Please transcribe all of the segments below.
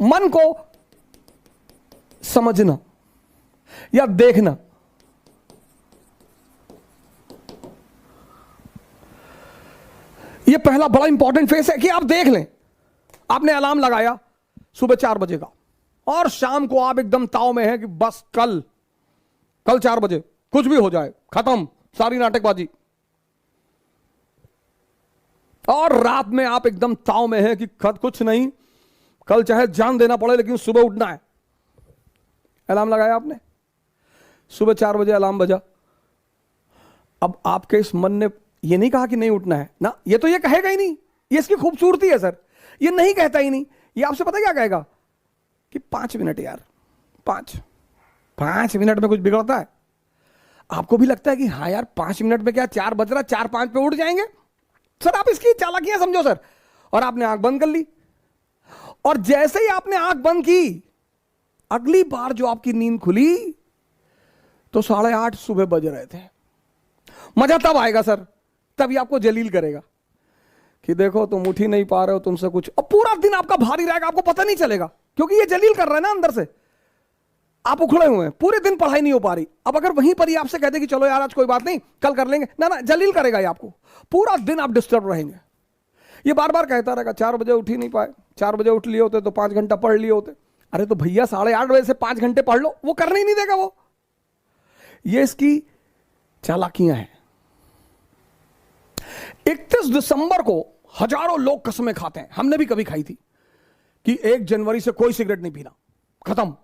मन को समझना या देखना, यह पहला बड़ा इंपॉर्टेंट फेस है कि आप देख लें। आपने अलार्म लगाया सुबह 4 बजे का और शाम को आप एकदम ताव में हैं कि बस कल 4 बजे कुछ भी हो जाए, खत्म सारी नाटकबाजी। और रात में आप एकदम ताव में हैं कि कुछ नहीं, कल चाहे जान देना पड़े लेकिन सुबह उठना है। अलार्म लगाया आपने, सुबह 4 बजे अलार्म बजा। अब आपके इस मन ने ये नहीं कहा कि नहीं उठना है ना, ये तो ये कहेगा ही नहीं, ये इसकी खूबसूरती है सर, ये नहीं कहता ही नहीं। ये आपसे पता क्या कहेगा कि 5 मिनट यार, 5 मिनट में कुछ बिगड़ता है? आपको भी लगता है कि हाँ यार 5 मिनट में क्या 4 बज रहा, 4-5 पे उठ जाएंगे सर। आप इसकी चालाकियां समझो सर। और आपने आंख बंद कर ली, और जैसे ही आपने आंख बंद की, अगली बार जो आपकी नींद खुली तो 8:30 सुबह बज रहे थे। मजा तब आएगा सर, तभी आपको जलील करेगा कि देखो तुम उठ ही नहीं पा रहे हो, तुमसे कुछ। और पूरा दिन आपका भारी रहेगा, आपको पता नहीं चलेगा, क्योंकि ये जलील कर रहा है ना अंदर से। आप उखड़े हुए हैं, पूरे दिन पढ़ाई नहीं हो पा रही। अब अगर वहीं पर ही आपसे कहते कि चलो यार आज कोई बात नहीं, कल कर लेंगे, ना, जलील करेगा ये आपको। पूरा दिन आप डिस्टर्ब रहेंगे। ये बार बार कहता रहेगा 4 बजे उठ ही नहीं पाए, 4 बजे उठ लिए होते तो 5 घंटा पढ़ लिए होते। अरे तो भैया 8:30 बजे से 5 घंटे पढ़ लो, वो करने ही नहीं देगा वो। ये इसकी चालाकियां हैं। 31 दिसंबर को हजारों लोग कसमें खाते हैं, हमने भी कभी खाई थी, कि 1 जनवरी से कोई सिगरेट नहीं पीना, खत्म।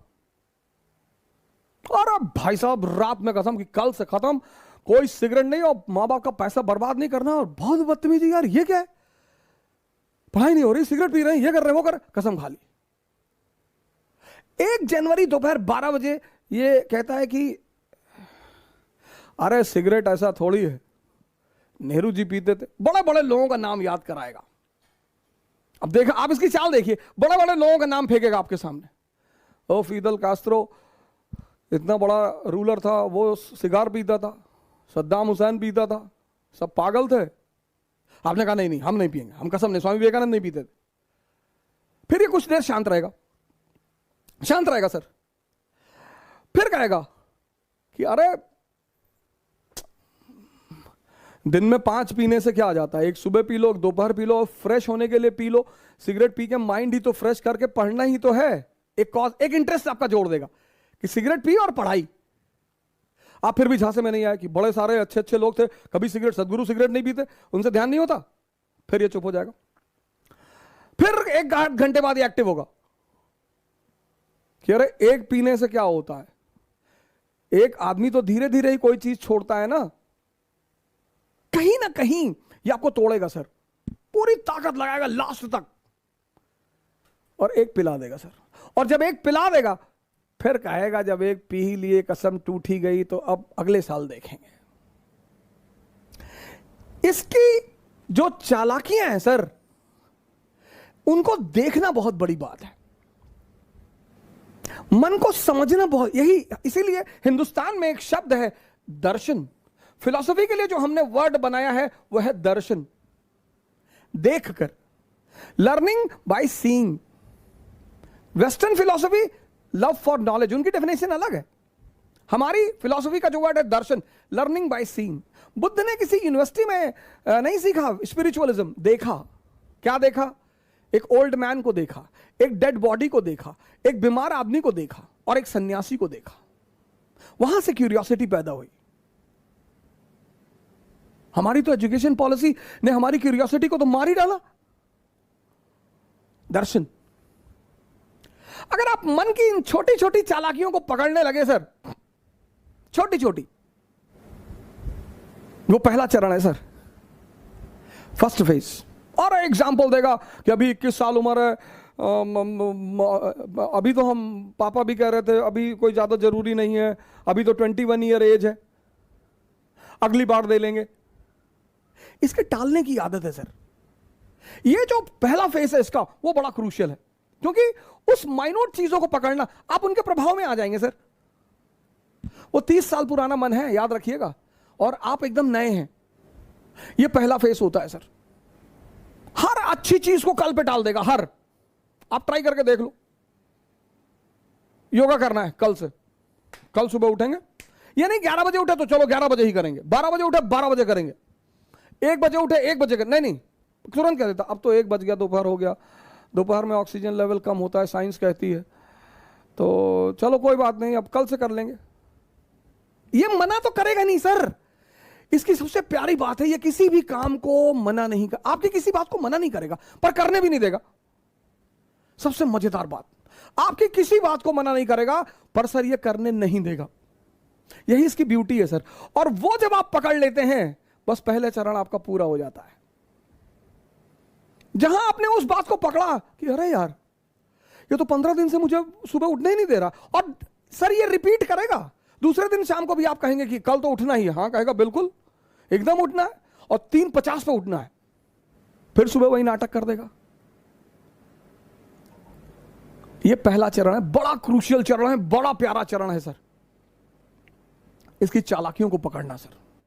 और अब भाई साहब रात में कसम कि कल से खत्म, कोई सिगरेट नहीं, और मां बाप का पैसा बर्बाद नहीं करना। और बहुत बदतमीजी यार, ये क्या है, पढ़ाई नहीं हो रही, सिगरेट पी रहे हैं, ये कर रहे हैं, वो कर, कसम खा ली। 1 जनवरी दोपहर 12 बजे ये कहता है कि अरे सिगरेट ऐसा थोड़ी है, नेहरू जी पीते थे। बड़े बड़े लोगों का नाम याद कराएगा। अब देखा, आप इसकी चाल देखिए, बड़े बड़े लोगों का नाम फेंकेगा आपके सामने। ओ फिदल कास्त्रो इतना बड़ा रूलर था, वो सिगार पीता था, सद्दाम हुसैन पीता था, सब पागल थे। आपने कहा नहीं नहीं हम नहीं पिएंगे, हम कसम नहीं, स्वामी विवेकानंद नहीं पीते थे। फिर ये कुछ देर शांत रहेगा, शांत रहेगा सर। फिर कहेगा कि अरे दिन में 5 पीने से क्या आ जाता है, एक सुबह पी लो, दोपहर पी लो, फ्रेश होने के लिए पी लो। सिगरेट पी के माइंड ही तो फ्रेश करके पढ़ना ही तो है। एक कॉज, एक इंटरेस्ट आपका जोड़ देगा कि सिगरेट पी और पढ़ाई। आप फिर भी झांसे में नहीं आए कि बड़े सारे अच्छे अच्छे लोग थे, कभी सिगरेट, सदगुरु सिगरेट नहीं पीते, उनसे ध्यान नहीं होता। फिर ये चुप हो जाएगा। फिर 1 घंटे बाद ये एक्टिव होगा कि अरे एक पीने से क्या होता है, एक आदमी तो धीरे धीरे ही कोई चीज छोड़ता है ना, कहीं ना कहीं ये आपको तोड़ेगा सर, पूरी ताकत लगाएगा लास्ट तक, और एक पिला देगा सर। और जब एक पिला देगा फिर कहेगा जब एक पी ही लिए, कसम टूट ही गई, तो अब अगले साल देखेंगे। इसकी जो चालाकियां हैं सर, उनको देखना बहुत बड़ी बात है, मन को समझना बहुत, यही इसीलिए हिंदुस्तान में एक शब्द है दर्शन। फिलॉसफी के लिए जो हमने वर्ड बनाया है वह है दर्शन, देखकर, learning by seeing. Western philosophy love for knowledge, उनकी डेफिनेशन अलग है। हमारी फिलॉसफी का जो वर्ड है दर्शन, लर्निंग बाय सीइंग। बुद्ध ने किसी यूनिवर्सिटी में नहीं सीखा स्पिरिचुअलिज्म, देखा। क्या देखा? एक ओल्ड मैन को देखा, एक डेड बॉडी को देखा, एक बीमार आदमी को देखा, और एक सन्यासी को देखा। वहां से क्यूरियोसिटी पैदा हुई। हमारी तो एजुकेशन पॉलिसी ने हमारी क्यूरियोसिटी को तो मार ही डाला। दर्शन। अगर आप मन की इन छोटी छोटी चालाकियों को पकड़ने लगे सर, छोटी छोटी, वो पहला चरण है सर, फर्स्ट फेज। और एग्जाम्पल देगा कि अभी 21 साल उम्र है, अभी तो हम पापा भी कह रहे थे अभी कोई ज्यादा जरूरी नहीं है, अभी तो 21 ईयर एज है, अगली बार दे लेंगे। इसके टालने की आदत है सर। ये जो पहला फेस है इसका, वो बड़ा क्रूशियल है, क्योंकि उस माइन्यूट चीजों को पकड़ना, आप उनके प्रभाव में आ जाएंगे सर। वो 30 साल पुराना मन है, याद रखिएगा, और आप एकदम नए हैं। ये पहला फेस होता है सर। हर अच्छी चीज को कल पे टाल देगा, हर। आप ट्राई करके देख लो। योगा करना है कल से, कल सुबह उठेंगे। ये नहीं 11 बजे उठे तो चलो 11 बजे ही करेंगे, 12 बजे उठे 12 बजे करेंगे, 1 बजे उठे 1 बजे नहीं नहीं, तुरंत कह देता अब तो 1 बज गया, दोपहर हो गया, दोपहर में ऑक्सीजन लेवल कम होता है, साइंस कहती है, तो चलो कोई बात नहीं, अब कल से कर लेंगे। ये मना तो करेगा नहीं सर। इसकी सबसे प्यारी बात है, ये किसी भी काम को मना नहीं कर, आपकी किसी बात को मना नहीं करेगा पर करने भी नहीं देगा। सबसे मजेदार बात, आपकी किसी बात को मना नहीं करेगा पर सर ये करने नहीं देगा। यही इसकी ब्यूटी है सर। और वो जब आप पकड़ लेते हैं, बस पहले चरण आपका पूरा हो जाता है। जहां आपने उस बात को पकड़ा कि अरे यार ये तो 15 दिन से मुझे सुबह उठने ही नहीं दे रहा, और सर ये रिपीट करेगा, दूसरे दिन शाम को भी आप कहेंगे कि कल तो उठना ही है, हाँ कहेगा बिल्कुल एकदम उठना है, और 3:50 पे उठना है, फिर सुबह वही नाटक कर देगा। ये पहला चरण है, बड़ा क्रूशियल चरण है, बड़ा प्यारा चरण है सर। इसकी चालाकियों को पकड़ना सर।